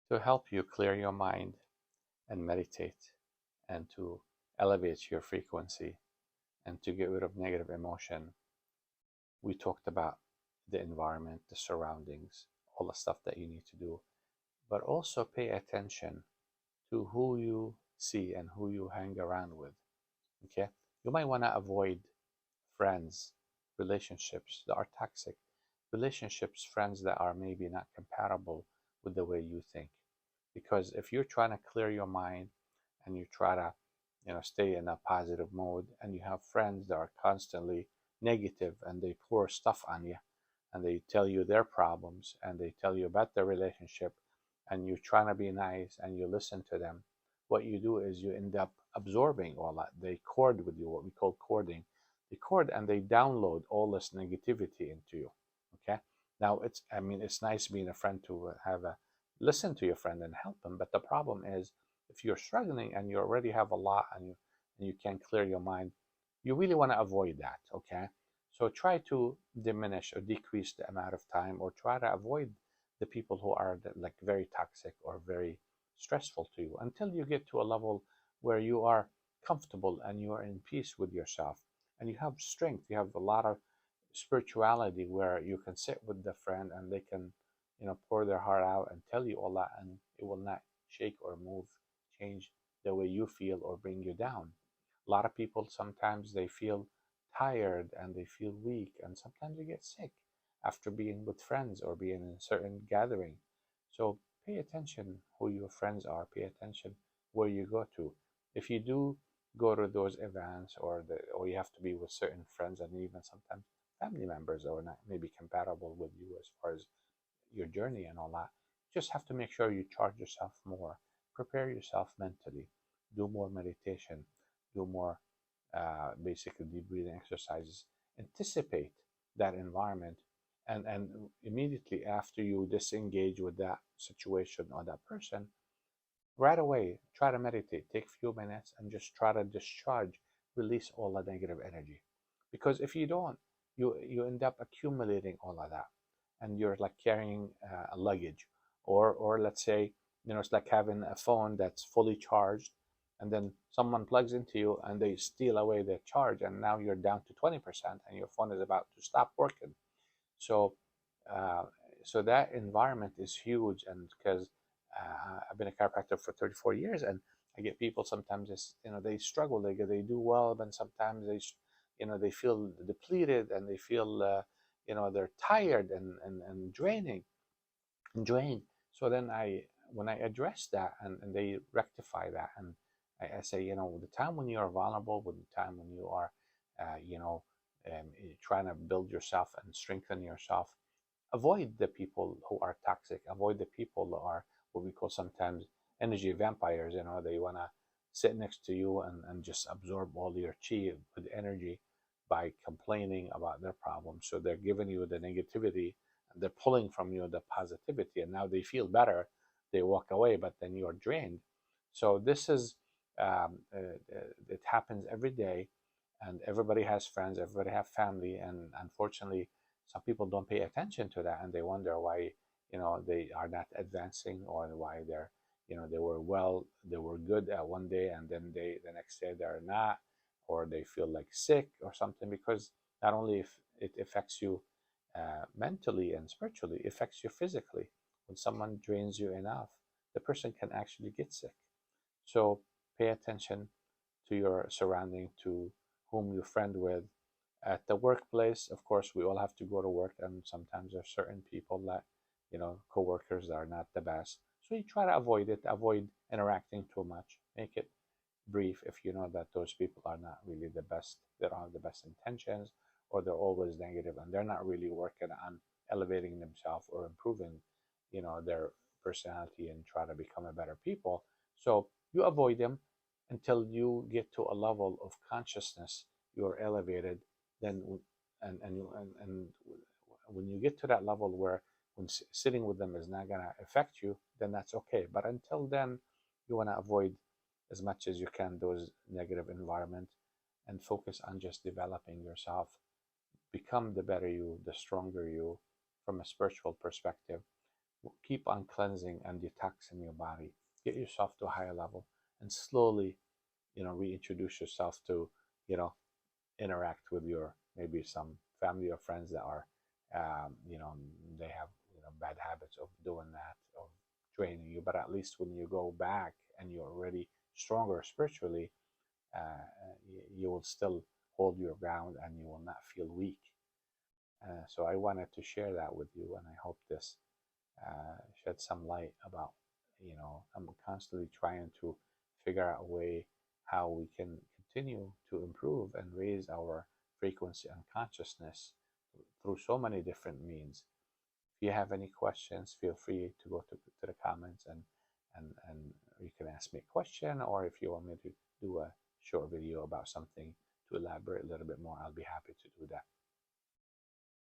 to help you clear your mind and meditate and to elevate your frequency and to get rid of negative emotion. We talked about the environment, the surroundings, all the stuff that you need to do, but also pay attention to who you see and who you hang around with. Okay? You might want to avoid friends, relationships that are toxic, relationships, friends that are maybe not compatible with the way you think. Because if you're trying to clear your mind and you try to, stay in a positive mode, and you have friends that are constantly negative and they pour stuff on you and they tell you their problems and they tell you about their relationship, and you're trying to be nice and you listen to them, what you do is you end up absorbing all that. They cord with you, what we call cording. They cord and they download all this negativity into you. Okay. Now it's nice being a friend to have a listen to your friend and help them. But the problem is, if you're struggling and you already have a lot and you can't clear your mind, you really want to avoid that. Okay. So try to diminish or decrease the amount of time, or try to avoid the people who are like very toxic or very stressful to you, until you get to a level where you are comfortable and you are in peace with yourself and you have strength. You have a lot of spirituality where you can sit with the friend and they can, pour their heart out and tell you all that, and it will not shake or move, change the way you feel or bring you down. A lot of people sometimes they feel tired and they feel weak, and sometimes they get sick after being with friends or being in a certain gathering. So pay attention who your friends are, pay attention where you go to. If you do go to those events, or you have to be with certain friends and even sometimes family members that are not maybe compatible with you as far as your journey and all that, just have to make sure you charge yourself more, prepare yourself mentally, do more meditation, do more basically deep breathing exercises, anticipate that environment, and immediately after you disengage with that situation or that person, right away try to meditate, take a few minutes and just try to discharge, release all the negative energy. Because if you don't, you end up accumulating all of that, and you're like carrying a luggage, or let's say, it's like having a phone that's fully charged, and then someone plugs into you and they steal away the charge, and now you're down to 20% and your phone is about to stop working. So uh, so that environment is huge. And because I've been a chiropractor for 34 years, and I get people sometimes, they struggle, they do well, but sometimes they feel depleted and they feel they're tired and draining and drained. So then when I address that, and they rectify that, and I say, the time when you are vulnerable, with the time when you are trying to build yourself and strengthen yourself, avoid the people who are toxic, avoid the people who are what we call sometimes energy vampires. They want to sit next to you and just absorb all your chi with energy by complaining about their problems. So they're giving you the negativity and they're pulling from you the positivity, and now they feel better, they walk away, but then you're drained. So this is it happens every day, and everybody has friends, everybody have family, and unfortunately some people don't pay attention to that, and they wonder why they are not advancing, or why they were good at one day and then the next day they're not, or they feel like sick or something. Because not only if it affects you mentally and spiritually, it affects you physically. When someone drains you enough, the person can actually get sick. So pay attention to your surrounding, to whom you friend with. At the workplace, of course, we all have to go to work, and sometimes there are certain people that, coworkers that are not the best. So you try to avoid it, avoid interacting too much, make it brief if you know that those people are not really the best, they don't have the best intentions, or they're always negative and they're not really working on elevating themselves or improving, their personality and try to become a better people. So you avoid them until you get to a level of consciousness, you're elevated. Then and when you get to that level where when sitting with them is not going to affect you, then that's okay. But until then, you want to avoid as much as you can those negative environment, and focus on just developing yourself, become the better you, the stronger you, from a spiritual perspective. keep on cleansing and detoxing your body. Get yourself to a higher level, and slowly, reintroduce yourself to, you know, interact with your maybe some family or friends that are, you know, they have, bad habits of doing that, of draining you. But at least when you go back and you're already stronger spiritually, you will still hold your ground and you will not feel weak. So I wanted to share that with you, and I hope this shed some light about, I'm constantly trying to figure out a way how we can continue to improve and raise our frequency and consciousness through so many different means. If you have any questions, feel free to go to the comments, and you can ask me a question, or if you want me to do a short video about something to elaborate a little bit more, I'll be happy to do that.